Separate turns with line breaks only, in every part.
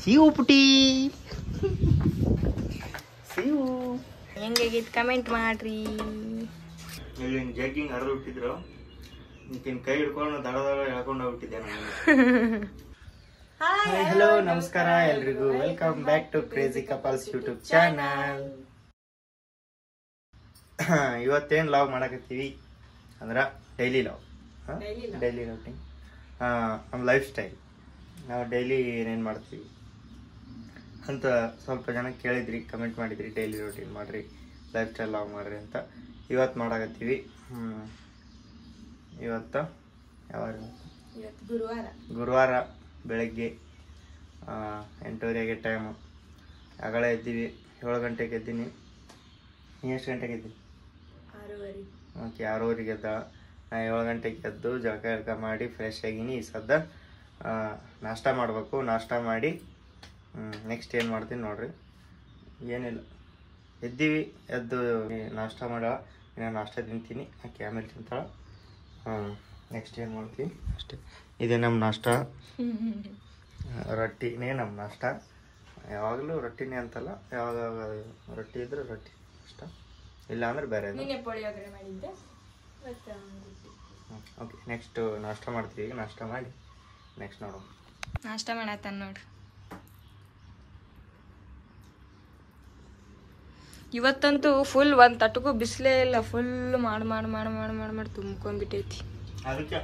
ಸಿವು ಪುಟಿ ಸಿವು
ಹೆಂಗಾಗಿತ್ತು comment ಮಾಡ್ರಿ.
ಇಲ್ಲಿ ಜಗ್ಗಿಂಗ್ ಹರಿದು ಬಿಟ್ಟಿದ್ರು, ನಿನ್ ಕೈ ಹಿಡ್ಕೊಂಡು ದಡ ದಡ ಹೇಳ್ಕೊಂಡು ಹೋಗ್ಬಿಟ್ಟಿದ್ದೆ ನಾನು. ಹಾಯ್ ಹಲೋ ನಮಸ್ಕಾರ ಎಲ್ರಿಗೂ, welcome back to crazy couples YouTube channel. ಇವತ್ತೇನು ಲಾಗ್ ಮಾಡಕತ್ತೀವಿ ಅಂದ್ರೆ ಡೈಲಿ ಲಾಗ್, ಡೈಲಿ ರೂಟೀನ್, ನಮ್ಮ ಲೈಫ್ ಸ್ಟೈಲ್, ನಾವು ಡೈಲಿ ಏನೇನು ಮಾಡ್ತೀವಿ ಅಂತ ಸ್ವಲ್ಪ ಜನ ಕೇಳಿದ್ರಿ, ಕಮೆಂಟ್ ಮಾಡಿದ್ರಿ, ಡೈಲಿ ರೂಟೀನ್ ಮಾಡಿರಿ, ಲೈಫ್ ಸ್ಟೈಲ್ ಲಾಗ್ ಮಾಡಿರಿ ಅಂತ. ಇವತ್ತು ಮಾಡಕತ್ತೀವಿ. ಇವತ್ತು ಯಾವಾಗ? ಗುರುವಾರ ಬೆಳಗ್ಗೆ 8:30 ಟೈಮು. ಆಗಳೇ ಎದ್ದೀವಿ, 7 ಗಂಟೆಗೆ ಎದ್ದೀನಿ. ನೀ ಎಷ್ಟು ಗಂಟೆಗೆ ಎದ್ದೀನಿ?
6:30.
ಓಕೆ, 6:30 ಎದ್ದ. ನಾ 7 ಗಂಟೆಗೆ ಎದ್ದು ಜಳಕ ಮಾಡಿ ಫ್ರೆಶ್ ಆಗಿನಿ. ಈ ಸದ್ದ ನಾಷ್ಟ ಮಾಡಬೇಕು. ನಾಷ್ಟ ಮಾಡಿ ನೆಕ್ಸ್ಟ್ ಏನು ಮಾಡ್ತೀನಿ ನೋಡ್ರಿ. ಏನಿಲ್ಲ, ಎದ್ದೀವಿ, ಎದ್ದು ನಾಷ್ಟ ಮಾಡೋ, ಇನ್ನು ನಾಷ್ಟ ತಿಂತೀನಿ, ಆಕೆ ಆಮೇಲೆ ತಿಂತಾಳ. ನೆಕ್ಸ್ಟ್ ಏನು ಮಾಡ್ತೀವಿ ಅಷ್ಟೇ. ಇದೇ ನಮ್ಮ ನಾಷ್ಟ, ರೊಟ್ಟಿನೇ ನಮ್ಮ ನಾಷ್ಟ. ಯಾವಾಗಲೂ ರೊಟ್ಟಿನೇ ಅಂತಲ್ಲ, ಯಾವಾಗ ರೊಟ್ಟಿ ಇದ್ರೆ ರೊಟ್ಟಿ ಅಷ್ಟ, ಇಲ್ಲ ಅಂದ್ರೆ ಬೇರೆ. ಓಕೆ, ನೆಕ್ಸ್ಟ್ ನಾಷ್ಟ ಮಾಡ್ತೀವಿ. ಈಗ ನಾಷ್ಟ ಮಾಡಿ ನೆಕ್ಸ್ಟ್ ನೋಡೋಣ.
ನಾಷ್ಟ ಮಾಡತ್ತ ನೋಡ್ರಿ. ಇವತ್ತಂತೂ ಫುಲ್ ಒಂದು ತಟಕ್ಕೂ ಬಿಸಿಲೇ ಇಲ್ಲ, ಫುಲ್ ಮಾಡಿ ತುಂಬ್ಕೊಂಡ್ಬಿಟ್ಟೈತಿ.
ಅದಕ್ಕೆ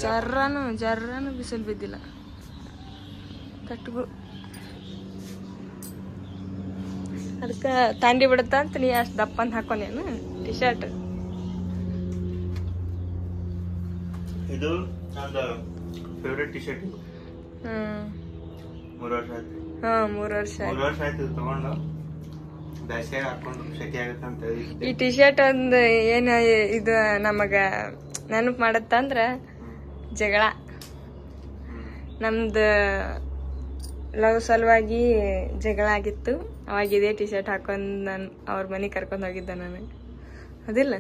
ಜರ್ರಾನು ಬಿಸಿಲು ಬಿದ್ದಿಲ್ಲ ತಟಗೂ. ಅದಕ್ಕೆ ತಂಡಿ ಬಿಡುತ್ತ ಅಂತ ನೀ ಅಷ್ಟು ದಪ್ಪಂತ ಹಾಕೊಂಡೇನು ಟಿ ಶರ್ಟ್.
ಇದು ನಂದು ಫೇವ್ರೆಟ್ ಟಿ ಶರ್ಟ್. 3 ವರ್ಷ ಆಯ್ತು.
3 ವರ್ಷ
ಆಯ್ತು ತಗೊಂಡು. ಬೇಸಿಗೆ ಹಾಕೊಂಡು ಶೆಕೆ ಆಗುತ್ತೆ ಅಂತ
ಈ ಟಿ ಶರ್ಟ್ ಒಂದು ಏನು ಇದು ನಮಗ ನೆನಪು ಮಾಡತ್ತಂದ್ರ ಜಗಳ. ನಮ್ದು ಲವ್ ಸಲುವಾಗಿ ಜಗಳ ಆಗಿತ್ತು. ಅವಾಗ ಇದೇ ಟಿ ಶರ್ಟ್ ಹಾಕೊಂಡು ನಾನು ಅವ್ರ ಮನೆಗೆ ಕರ್ಕೊಂಡು ಹೋಗಿದ್ದೆ ನಾನು, ಅದಿಲ್ಲ.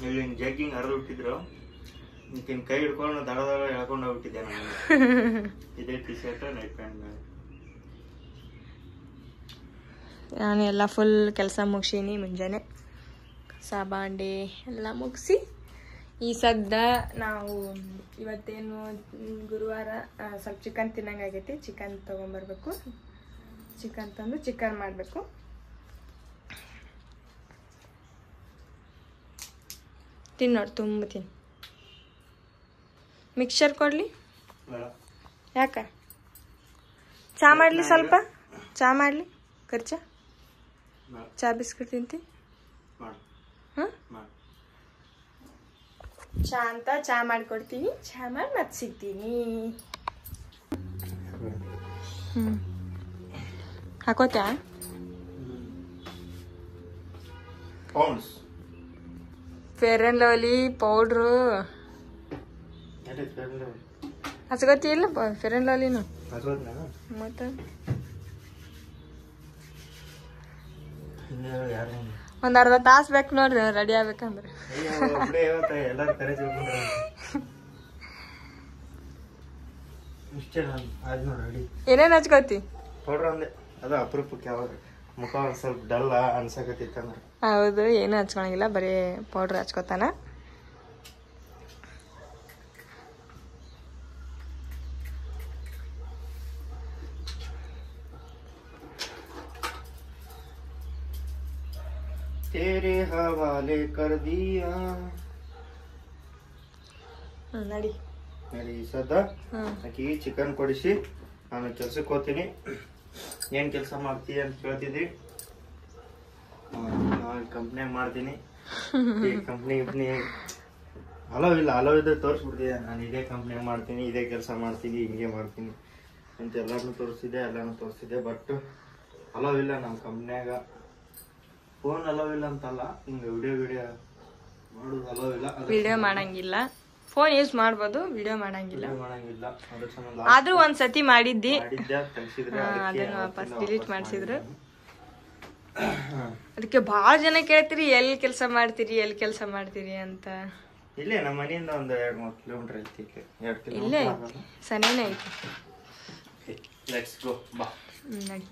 ಇಲ್ಲಿ ಜಗ್ಗಿಂಗ್ ಹರಿದು ಬಿಟ್ಟಿದ್ರು, ನಿನ್ ಕೈ ಹಿಡ್ಕೊಂಡು ದಡ ದಡ ಹೇಳ್ಕೊಂಡು ಹೋಗ್ಬಿಟ್ಟಿದ್ದೆ ನಾನು. ಇದೇ ಟಿ ಶರ್ಟ್, ನೈಟ್ ಪ್ಯಾಂಟ್.
ನಾನು ಎಲ್ಲ ಫುಲ್ ಕೆಲಸ ಮುಗಿಸೀನಿ. ಮುಂಜಾನೆ ಕಸ ಬಾಂಡೆ ಎಲ್ಲ ಮುಗಿಸಿ ಈ ಸದ್ದ ನಾವು ಇವತ್ತೇನು ಗುರುವಾರ ಸ್ವಲ್ಪ ಚಿಕನ್ ತಿನ್ನಂಗಾಗೈತಿ. ಚಿಕನ್ ತೊಗೊಂಬರ್ಬೇಕು. ಚಿಕನ್ ತಂದು ಚಿಕನ್ ಮಾಡಬೇಕು. ತಿನ್ನೋಡು ತುಂಬ ತಿನ್ನು. ಮಿಕ್ಸರ್ ಕೊಡಲಿ? ಯಾಕ? ಚಾ ಮಾಡಲಿ? ಸ್ವಲ್ಪ ಚಾ ಮಾಡಲಿ? ಖರ್ಚ ಚಾ ಬಿಸ್ಕಿಟ್ ತಿಂತಿ? ಹಾಂ, ಚಾ ಅಂತ ಚಾ ಮಾಡಿಕೊಡ್ತೀನಿ. ಚಾ ಮಾಡಿ ಮತ್ತೆ ಸಿಗ್ತೀನಿ. ಹಾಕೋತ್ಯಾ? ಫೇರ್ ಆ್ಯಂಡ್ ಲವ್ಲಿ ಪೌಡ್ರು ಹಚ್ಕೋತಿ ಇಲ್ಲ? ಫೇರ್ ಆ್ಯಂಡ್ ಲವ್ಲಿನು ಮತ್ತೆ ಒಂದ್ ಅರ್ಧ ತಾಸು ಬೇಕು ನೋಡ್ರಿ ರೆಡಿ ಆಗ್ಬೇಕಂದ್ರೆ. ಏನೇನ್ ಹಚ್ಕೋತಿ?
ಪೌಡ್ರ್ ಒಂದೇ, ಅದು ಅಪರೂಪಕ್ಕೆ. ಯಾವಾಗ ಮುಖ ಒಂದ್ ಸ್ವಲ್ಪ ಡಲ್ ಅನ್ಸಕತ್ತಿತ್ತಂದ್ರೆ.
ಹೌದು, ಏನು ಹಚ್ಕೊಳಂಗಿಲ್ಲ, ಬರೀ ಪೌಡ್ರ್ ಹಚ್ಕೋತಾನ.
तेरे हवाले कर दिया.
ನಡಿ
ಸದ್ದ ಆಕಿಗೆ ಚಿಕನ್ ಕೊಡಿಸಿ ನಾನು ಕೆಲ್ಸಕ್ಕೆ ಹೋಗ್ತೀನಿ. ಏನ್ ಕೆಲಸ ಮಾಡ್ತೀಯ ಅಂತ ಕೇಳ್ತಿದ್ರಿ. ಕಂಪ್ನಿಯಾಗ ಮಾಡ್ತೀನಿ. ಕಂಪ್ನಿ ಹಲೋ ಇದ್ರೆ ತೋರಿಸ್ಬಿಡ್ತಿದ್ದೆ. ನಾನು ಇದೇ ಕಂಪ್ನಿಯಾಗ ಮಾಡ್ತೀನಿ, ಇದೇ ಕೆಲಸ ಮಾಡ್ತೀನಿ, ಹಿಂಗೆ ಮಾಡ್ತೀನಿ ಅಂತ ಎಲ್ಲಾನು ತೋರಿಸಿದೆ. ಬಟ್ ಹಲೋ ಇಲ್ಲ ನಮ್ಮ ಕಂಪ್ನಿಯಾಗ. ಫೋನ್ ಅಲೋ ಇಲ್ಲ ಅಂತಲ್ಲ, ಹಿಂಗೆ ವಿಡಿಯೋ ಮಾಡೋದು ಅಲೋ ಇಲ್ಲ.
ವಿಡಿಯೋ ಮಾಡಂಗಿಲ್ಲ. ಫೋನ್ ಯೂಸ್ ಮಾಡ್ಬೋದು, ವಿಡಿಯೋ ಮಾಡಂಗಿಲ್ಲ. ಆದ್ರೂ ಒಂದ್ಸತಿ ಮಾಡಿದ್ದಿ, ಅದನ್ನ ವಾಪಸ್ ಡಿಲೀಟ್ ಮಾಡಿಸಿದ್ರು. ಅದಕ್ಕೆ ಭಾಳ ಜನ ಕೇಳ್ತೀರಿ ಎಲ್ಲಿ ಕೆಲಸ ಮಾಡ್ತೀರಿ ಅಂತ.
ಇಲ್ಲೇ ನಮ್ಮ ಮನೆಯಿಂದ ಒಂದು 2-3 ಕಿಲೋಮೀಟರ್ ಐತಿ. 2
ಇಲ್ಲೇ
ಕಿಲೋಮೀಟರ್
ಸನೇನೆ ಐತಿ.
ಲೆಟ್ಸ್ ಗೋ ಬಾ.
ನಡಿ.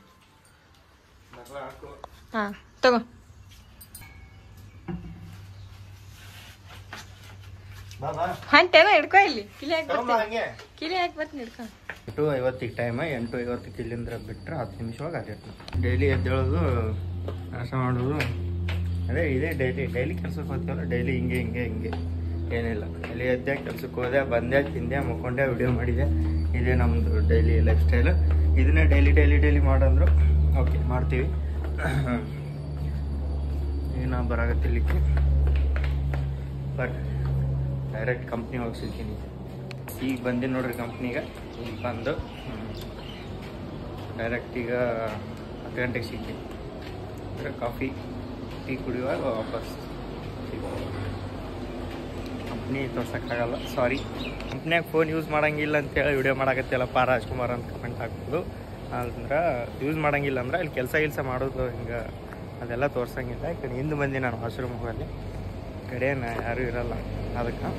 ಹಾಕು.
ಹಾಂ ತಗೋ.
ಬಾ ಬಾ.
ಹೊಂಟೇನ ಹಿಡ್ಕೊ ಇಲ್ಲಿ ಕಿಲಿ ಹಾಕಿ
ತಗೊಂಬಾ
ಬರ್ತೀನಿ.
ಹಂಗೆ.
ಕಿಲಿ ಹಾಕಿ ಬರ್ತೀನಿ ಹಿಡ್ಕೊ.
8:50 ಟೈಮ್ 8:50 ಇಲ್ಲಿಂದ ಬಿಟ್ಟರೆ 10 ನಿಮಿಷ ಒಳಗೆ ಆಗೈತೆ. ಡೈಲಿ ಎದ್ದೇಳೋದು ನಾಶ ಮಾಡೋದು ಇದೇ ಡೈಲಿ ಕೆಲ್ಸಕ್ಕೆ ಹೋಗ್ತೀವಲ್ಲ, ಡೈಲಿ ಹಿಂಗೆ ಏನಿಲ್ಲ. ಇಲ್ಲಿ ಎದ್ದೆ ಕೆಲ್ಸಕ್ಕೆ ಹೋದೆ, ಬಂದೆ, ತಿಂದೆ, ಮುಕ್ಕೊಂಡೆ, ವಿಡಿಯೋ ಮಾಡಿದೆ. ಇದೇ ನಮ್ಮದು ಡೈಲಿ ಲೈಫ್ ಸ್ಟೈಲು. ಇದನ್ನೇ ಡೈಲಿ ಮಾಡಂದ್ರು ಓಕೆ ಮಾಡ್ತೀವಿ. ಏನೋ ಬರಾಗತ್ತಿಲ್ಲಿಕ್ಕೆ ಬಟ್ ಡೈರೆಕ್ಟ್ ಕಂಪ್ನಿ ಹೋಗಿ ಸಿಗ್ತೀನಿ. ಈಗ ಬಂದು ನೋಡ್ರಿ ಕಂಪ್ನಿಗೆ. ಈಗ ಬಂದು ಡೈರೆಕ್ಟ್ ಈಗ 10 ಗಂಟೆಗೆ ಸಿಗ್ತೀನಿ. ಅಂದರೆ ಕಾಫಿ ಟೀ ಕುಡಿಯುವಾಗ ವಾಪಸ್ ಕಂಪ್ನಿ ತೋರ್ಸೋಕ್ಕಾಗಲ್ಲ, ಸಾರಿ. ಕಂಪ್ನಿಯಾಗ ಫೋನ್ ಯೂಸ್ ಮಾಡೋಂಗಿಲ್ಲ ಅಂತೇಳಿ ವಿಡಿಯೋ ಮಾಡಾಕತ್ತಿಲ್ಲಪ್ಪ ರಾಜ್ಕುಮಾರ್ ಅಂತ ಕಮೆಂಟ್ ಹಾಕ್ಬೋದು. ಅಂದ್ರೆ ಯೂಸ್ ಮಾಡೋಂಗಿಲ್ಲ ಅಂದ್ರೆ ಇಲ್ಲಿ ಕೆಲಸ ಮಾಡೋದು ಹಿಂಗೆ ಅದೆಲ್ಲ ತೋರ್ಸೋಂಗಿಲ್ಲ. ಯಾಕಂದ್ರೆ ಹಿಂದೆ ಬಂದು ನಾನು ವಾಶ್ರೂಮ್ ಹೋಗಲ್ಲಿ ಕಡೆನ ಯಾರೂ ಇರಲ್ಲ ಅದಕ್ಕೆ.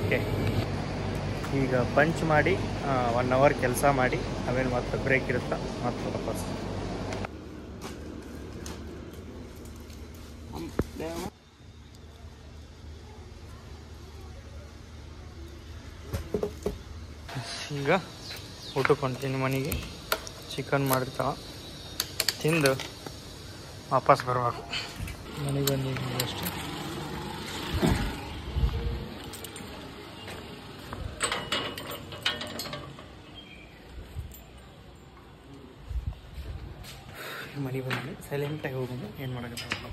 ಓಕೆ, ಈಗ ಪಂಚ್ ಮಾಡಿ 1 ಅವರ್ ಕೆಲಸ ಮಾಡಿ ಆಮೇಲೆ ಮತ್ತೆ ಬ್ರೇಕ್ ಇರುತ್ತೆ, ಮತ್ತೆ ವಾಪಸ್. ಈಗ ಊಟಕ್ಕೆ ಹೊಂಟೀನಿ ಮನೆಗೆ. ಚಿಕನ್ ಮಾಡಿರ್ತಾವ, ತಿಂದು ವಾಪಸ್ ಬರಬೇಕು. ಮನೆಗೆ ಬಂದಿದ್ದೀನಿ ಅಷ್ಟೇ. ಮನೆ ಬಂದು ಸೈಲೆಂಟಾಗಿ ಹೋಗೋದು, ಏನು ಮಾಡೋಕ್ಕಾಗಲ್ಲ.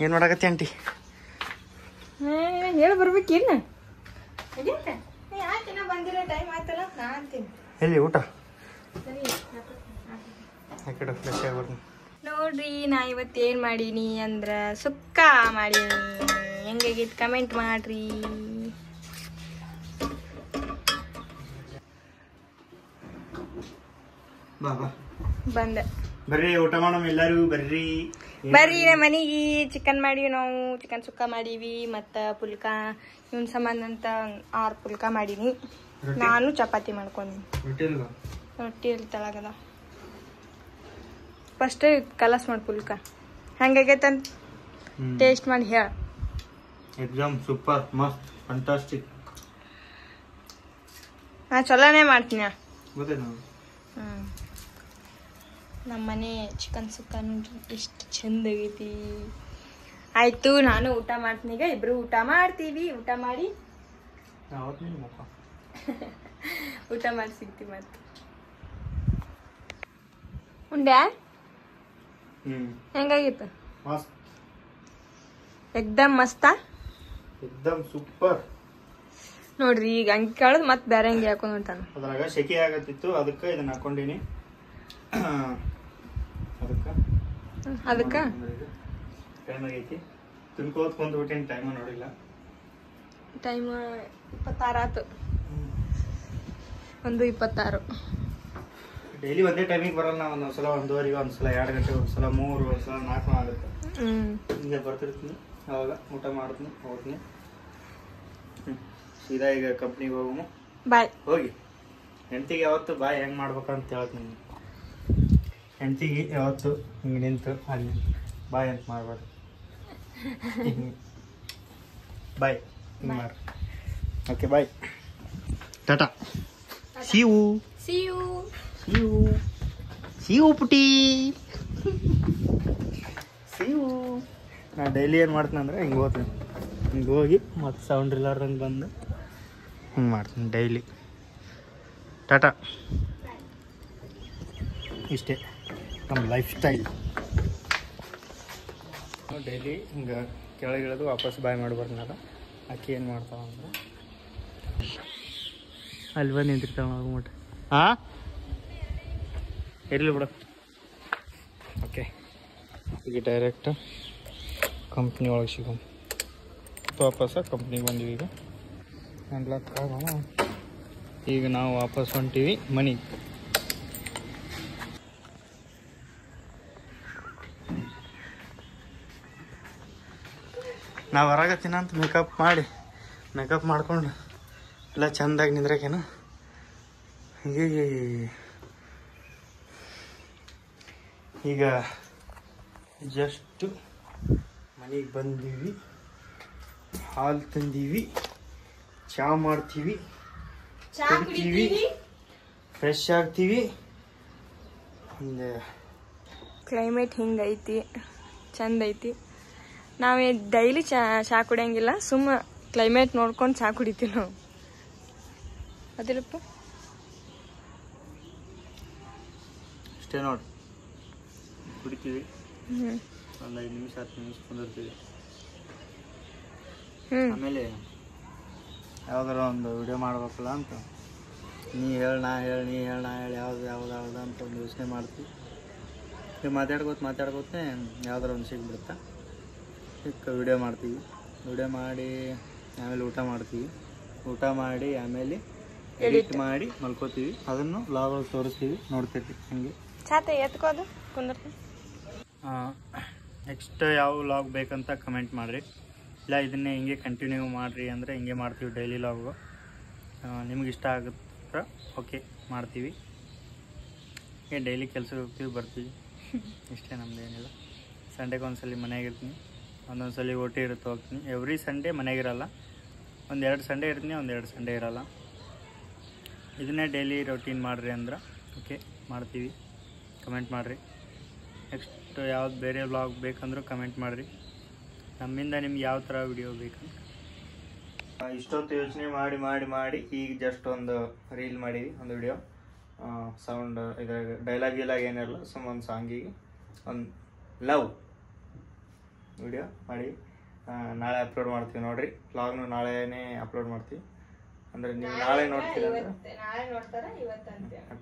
ಏನು ಮಾಡಕತ್ತಿ ಆಂಟಿ?
ಹೇಳಿ ಬರ್ಬೇಕಿನ್ನ ಬಂದಿರೋ ಟೈಮ್ ಆಯ್ತಲ್ಲ ನಾ ಅಂತೀನಿ.
ಎಲ್ಲಿ ಊಟ ಯಾಕಡೆ ಫ್ರೆಶ್ ಆಗಿ ಬರ್ತೀನಿ.
ನೋಡ್ರಿ ನಾ ಇವತ್ತು ಏನು ಮಾಡೀನಿ ಅಂದ್ರೆ ಸುಕ್ಕ ಮಾಡೀನಿ. ಹೆಂಗಾಗಿತ್ತು ಕಮೆಂಟ್ ಮಾಡ್ರಿ.
ಬಾ ಬಾ
ಬಂದೆ.
ಬರ್ರಿ ಊಟ ಮಾಡೋಣ ಎಲ್ಲರೂ, ಬರ್ರಿ
ನಮ್ಮ ಮನೆಗೆ ಚಿಕನ್ ಮಾಡೀವಿ ನಾವು. ಚಿಕನ್ ಸುಕ್ಕ ಮಾಡೀವಿ ಮತ್ತು ಪುಲ್ಕ ಇವನ್ ಸಂಬಂಧ ಅಂತ 6 ಪುಲ್ಕ ಮಾಡೀನಿ. ನಾನು ಚಪಾತಿ ಮಾಡ್ಕೊಂಡಿ. ರೊಟ್ಟಿ ಇಲ್ಲಿ ತಳಗದ. ಫಸ್ಟ್ ಕಲಸ್ ಮಾಡಿ ಪುಲ್ಕ ಹೆಂಗಾಗೈತಂತ ಟೇಸ್ಟ್ ಮಾಡಿ ಹೇಳ.
ಎಕ್ಸಾಮ್ ಸೂಪರ್ ಮಸ್ತ್ ಫ್ಯಾಂಟಾಸ್ಟಿಕ್.
ನಾ ಚಲೋನೇ ಮಾಡ್ತೀನಿ.
ಗೊತ್ತೇನು?
ನಮ್ಮ ಮನೆ ಚಿಕನ್ ಸುಕ್ಕ ನೋಡ್ರಿ ಎಷ್ಟು ಚಂದ ಆಗೈತಿ. ಆಯ್ತು, ನಾನು ಊಟ ಮಾಡ್ತೀನಿ. ಈಗ ಇಬ್ರು ಊಟ ಮಾಡ್ತೀವಿ. ಊಟ ಮಾಡಿ ಊಟ ಮಾಡಿ ಸಿಗ್ತೀವಿ ಮತ್ತೆ. ಉಂಡ್ಯಾ? ಹೆಂಗಾಗಿತ್ತು?
ಮಸ್ತ್,
ಎಕ್ದಮ್ ಮಸ್ತಾ,
ಎಕ್ದಮ್ ಸೂಪರ್.
ನೋಡ್ರಿ ಈಗ ಅಂಗಿ ಕಳೆದು ಮತ್ತೆ ಬೇರೆ ಅಂಗಿ ಹಾಕೊಂಡ್ ಹೊಂಟಾನ.
ಅದ್ರಾಗ ಸೆಕೆ ಆಗತ್ತಿತ್ತು, ಅದಕ್ಕೆ ಇದನ್ನ ಹಾಕೊಂಡಿನಿ.
ಅದಕ್ಕೆ
ಟೈಮ್ ಆಗೈತಿ. ತಿನ್ಕೋತ್ ಕುಂದ್ಬಿಟ್ಟಿನಿ, ಟೈಮ್ ನೋಡಿಲ್ಲ.
ಟೈಮ್ 26 ಆತು. 1:26.
ಡೈಲಿ ಒಂದೇ ಟೈಮಿಗೆ ಬರಲ್ಲ. ನಾವು ಒಂದೊಂದ್ಸಲ 1:15, ಒಂದ್ಸಲ 2 ಗಂಟೆ, ಒಂದ್ಸಲ 3, ಒಂದ್ಸಲ 4 ಆಗುತ್ತೆ. ಹಿಂಗೆ ಬರ್ತಿರ್ತೀನಿ. ಅವಾಗ ಊಟ ಮಾಡ್ತೀನಿ, ಹೋಗ್ತೀನಿ. ಸೀದಾ ಈಗ ಕಂಪ್ನಿಗೆ ಹೋಗು.
ಬಾಯ್.
ಹೋಗಿ ಹೆಂಡತಿಗೆ ಯಾವತ್ತು ಬಾಯ್ ಹೆಂಗೆ ಮಾಡ್ಬೇಕಂತ ಹೇಳ್ತೀನಿ. ಹೆಂಡತಿಗೆ ಯಾವತ್ತು ಹಿಂಗೆ ನಿಂತು ಅಲ್ಲಿ ಬಾಯ್ ಅಂತ ಮಾಡಬಾರ್ದು. ಬಾಯ್ ಹಿಂಗೆ ಮಾಡಿ. ಓಕೆ ಬಾಯ್, ಟಾಟಾ, ಸಿಯು
ಸಿಯು
ಸಿಯು ಸಿಯು ಪುಟಿ ಸಿಯು. ನಾ ಡೈಲಿ ಏನು ಮಾಡ್ತೀನಿ ಅಂದರೆ ಹಿಂಗೆ ಹೋಗ್ತೀನಿ. ಹಿಂಗೆ ಹೋಗಿ ಮತ್ತು ಸೌಂಡ್ ಇಲ್ಲಾರ್ದಂಗೆ ಬಂದು ಹಿಂಗೆ ಮಾಡ್ತೀನಿ ಡೈಲಿ. ಟಾಟಾ. ಇಷ್ಟೇ ನಮ್ಮ ಲೈಫ್ ಸ್ಟೈಲ್. ಡೈಲಿ ಹಿಂಗೆ ಕೆಳಗಿಳಿದು ವಾಪಸ್ ಬಾಯ್ ಮಾಡಿ ಬರ್ನಲ್ಲ. ಆಕೆ ಏನು ಮಾಡ್ತಾವ ಅಂದ್ರೆ ಅಲ್ಲಿ ಬಂದು ನಿಂತಿರ್ತಾವ ಹೋಗ್ಬಿಟ್ಟು. ಹಾಂ ಇರಲಿ ಬಿಡು. ಓಕೆ, ಈಗ ಡೈರೆಕ್ಟ್ ಕಂಪ್ನಿ ಒಳಗೆ ಸಿಗೋ ವಾಪಸ್ ಕಂಪ್ನಿಗೆ ಬಂದೀವಿ. ಈಗ ಅನ್ಲಾಕ್ ಆಗೋಣ. ಈಗ ನಾವು ವಾಪಸ್ ಹೊಂಟೀವಿ ಮನೆಗೆ. ನಾವು ಹೊರಗತ್ತೀನ ಅಂತ ಮೇಕಪ್ ಮಾಡ್ಕೊಂಡು ಎಲ್ಲ ಚೆಂದಾಗಿ ನಿಂದ್ರಕೇನು. ಈಗ ಜಸ್ಟ್ ಮನೆಗೆ ಬಂದೀವಿ, ಹಾಲು ತಂದೀವಿ, ಚಹಾ ಮಾಡ್ತೀವಿ, ಕುಡ್ತೀವಿ, ಫ್ರೆಶ್ ಆಗ್ತೀವಿ. ಒಂದು
ಕ್ಲೈಮೇಟ್ ಹಿಂಗೈತಿ, ಚಂದ ಐತಿ. ನಾವೇ ಡೈಲಿ ಚಹಾ ಕುಡಿಯಂಗಿಲ್ಲ, ಸುಮ್ಮ ಕ್ಲೈಮೇಟ್ ನೋಡ್ಕೊಂಡು ಚಹಾ ಕುಡಿತೀವಿ ನಾವು. ಅದಿಲ್ಲಪ್ಪ,
ಅಷ್ಟೇ ನೋಡಿ, ಕುಡಿತೀವಿ. ಒಂದು 5 ನಿಮಿಷ 10 ನಿಮಿಷ ಕುಂದಿರ್ತೀವಿ. ಆಮೇಲೆ ಯಾವ್ದಾರ ಒಂದು ವಿಡಿಯೋ ಮಾಡ್ಬೇಕಲ್ಲ ಅಂತ ನೀ ಹೇಳಿ ನಾ ಹೇಳಿ ಯಾವ್ದು ಅಂತ ಒಂದು ಯೋಚನೆ ಮಾಡ್ತೀವಿ. ಈಗ ಮಾತಾಡ್ಕೋತ ಯಾವ್ದಾರ ಒಂದು ಸಿಗ್ಬಿಡುತ್ತಾ, ವಿಡಿಯೋ ಮಾಡ್ತೀವಿ. ವಿಡಿಯೋ ಮಾಡಿ ಆಮೇಲೆ ಊಟ ಮಾಡಿ ಆಮೇಲೆ ಎಡಿಟ್ ಮಾಡಿ ಮಲ್ಕೋತೀವಿ. ಅದನ್ನು ವ್ಲಾಗ್ ತೋರಿಸ್ತೀವಿ, ನೋಡ್ತೀವಿ. ಹಂಗೆ
ಚಾತೆ ಎತ್ಕೋದು ಕುಂದಿರ್ತೀವಿ.
ನೆಕ್ಸ್ಟ್ ಯಾವ ವ್ಲಾಗ್ ಬೇಕಂತ ಕಮೆಂಟ್ ಮಾಡಿರಿ. ಇಲ್ಲ ಇದನ್ನೇ ಹಿಂಗೆ ಕಂಟಿನ್ಯೂ ಮಾಡಿರಿ ಅಂದರೆ ಹಿಂಗೆ ಮಾಡ್ತೀವಿ ಡೈಲಿ ವ್ಲಾಗು. ನಿಮ್ಗೆ ಇಷ್ಟ ಆಗುತ್ತೆ ಓಕೆ ಮಾಡ್ತೀವಿ. ಡೈಲಿ ಕೆಲ್ಸಕ್ಕೆ ಹೋಗ್ತೀವಿ ಬರ್ತೀವಿ, ಇಷ್ಟೇ ನಮ್ದೇನಿಲ್ಲ. ಸಂಡೇಗೆ ಒಂದ್ಸಲ ಮನೆಯಾಗಿರ್ತೀನಿ, ಒಂದೊಂದು ಸಲ ಓಟಿ ಇರುತ್ತೆ ಹೋಗ್ತೀನಿ. ಎವ್ರಿ ಸಂಡೇ ಮನೆಯಾಗಿರಲ್ಲ, 1-2 ಸಂಡೇ ಇರ್ತೀನಿ, 1-2 ಸಂಡೇ ಇರಲ್ಲ. ಇದನ್ನೇ ಡೈಲಿ ರೊಟೀನ್ ಮಾಡಿರಿ ಅಂದ್ರೆ ಓಕೆ ಮಾಡ್ತೀವಿ. ಕಮೆಂಟ್ ಮಾಡಿರಿ. ನೆಕ್ಸ್ಟ್ ಯಾವ್ದು ಬೇರೆ ವ್ಲಾಗ್ ಬೇಕಂದ್ರೂ ಕಮೆಂಟ್ ಮಾಡಿರಿ. ನಮ್ಮಿಂದ ನಿಮ್ಗೆ ಯಾವ ಥರ ವಿಡಿಯೋ ಬೇಕಂತ. ಇಷ್ಟೊತ್ತು ಯೋಚನೆ ಮಾಡಿ ಈಗ ಜಸ್ಟ್ ಒಂದು ರೀಲ್ ಮಾಡೀವಿ, ಒಂದು ವಿಡಿಯೋ. ಸೌಂಡ್ ಇದ್ರಾಗ ಡೈಲಾಗ್ ಏನಿರಲ್ಲ, ಸುಮ್ಮ ಒಂದು ಸಾಂಗಿಗೆ ಒಂದು ಲವ್ ವಿಡಿಯೋ ಮಾಡಿ ನಾಳೆ ಅಪ್ಲೋಡ್ ಮಾಡ್ತೀವಿ. ನೋಡಿರಿ, ವ್ಲಾಗ್ನು ನಾಳೆನೇ ಅಪ್ಲೋಡ್ ಮಾಡ್ತೀವಿ. ಅಂದರೆ ನೀವು ನಾಳೆ ನೋಡ್ತೀರ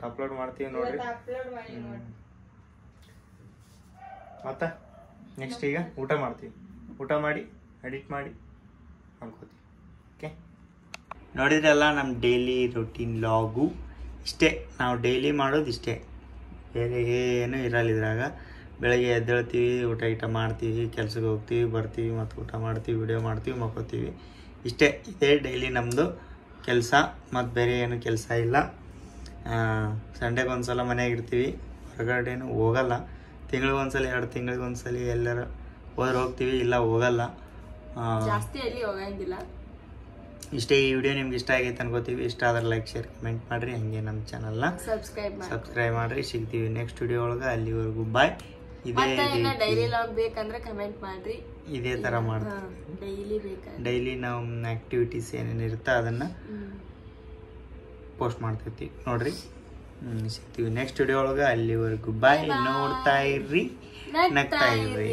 ಅಪ್ಲೋಡ್ ಮಾಡ್ತೀವಿ ನೋಡಿರಿ. ಮತ್ತು ನೆಕ್ಸ್ಟ್ ಈಗ ಊಟ ಮಾಡ್ತೀವಿ. ಊಟ ಮಾಡಿ ಎಡಿಟ್ ಮಾಡಿ ಮಾಡ್ಕೋತೀವಿ. ಓಕೆ, ನೋಡಿದ್ರಲ್ಲ ನಮ್ಮ ಡೈಲಿ ರೊಟೀನ್ ವ್ಲಾಗು. ಇಷ್ಟೇ, ನಾವು ಡೈಲಿ ಮಾಡೋದು ಇಷ್ಟೇ, ಬೇರೆ ಏನೂ ಇರಲ್ಲ ಇದ್ರಾಗ. ಬೆಳಗ್ಗೆ ಎದ್ದೇಳ್ತೀವಿ, ಊಟ ಮಾಡ್ತೀವಿ, ಕೆಲ್ಸಕ್ಕೆ ಹೋಗ್ತೀವಿ, ಬರ್ತೀವಿ, ಮತ್ತು ಊಟ ಮಾಡ್ತೀವಿ, ವಿಡಿಯೋ ಮಾಡ್ತೀವಿ, ಮಕ್ಕೋತೀವಿ. ಇಷ್ಟೇ, ಇದೇ ಡೈಲಿ ನಮ್ಮದು ಕೆಲಸ. ಮತ್ತು ಬೇರೆ ಏನು ಕೆಲಸ ಇಲ್ಲ. ಸಂಡೇಗೆ ಒಂದ್ಸಲ ಮನೆಯಾಗಿರ್ತೀವಿ, ಹೊರಗಡೆನೂ ಹೋಗಲ್ಲ. ತಿಂಗಳಿಗೊಂದ್ಸಲ 2 ತಿಂಗಳಿಗೊಂದ್ಸಲ ಎಲ್ಲರ ಹೋದ್ರೆ ಹೋಗ್ತೀವಿ, ಇಲ್ಲ ಹೋಗಲ್ಲ.
ಜಾಸ್ತಿ ಎಲ್ಲಿ ಹೋಗಂಗಿಲ್ಲ.
ಇಷ್ಟೇ. ಈ ವಿಡಿಯೋ ನಿಮ್ಗೆ ಇಷ್ಟ ಆಗೈತೆ ಅನ್ಕೋತೀವಿ. ಇಷ್ಟ ಆದ್ರೆ ಲೈಕ್ ಶೇರ್ ಕಮೆಂಟ್ ಮಾಡಿರಿ. ಹಂಗೆ ನಮ್ಮ ಚಾನಲ್ನ ಸಬ್ಸ್ಕ್ರೈಬ್ ಮಾಡಿರಿ. ಸಿಗ್ತೀವಿ ನೆಕ್ಸ್ಟ್ ವಿಡಿಯೋ ಒಳಗೆ. ಅಲ್ಲಿವರೆಗೂ ಬಾಯ್.
ಡೈಲಿ ಲಾಗ್ ಬೇಕಂದ್ರೆ ಕಮೆಂಟ್ ಮಾಡ್ರಿ.
ಇದೇ ಥರ ಮಾಡ್ತೀವಿ. ಡೈಲಿ ನಮ್ಮ ಆಕ್ಟಿವಿಟೀಸ್ ಏನೇನು ಇರುತ್ತೆ ಅದನ್ನು ಪೋಸ್ಟ್ ಮಾಡ್ತಿರ್ತೀವಿ ನೋಡ್ರಿ. ಸಿಗ್ತೀವಿ ನೆಕ್ಸ್ಟ್ ವಿಡಿಯೋ ಒಳಗೆ. ಅಲ್ಲಿವರೆಗೂ ಬಾಯ್. ನೋಡ್ತಾ ಇರ್ರಿ, ನಗ್ತಾ ಇರ್ರಿ.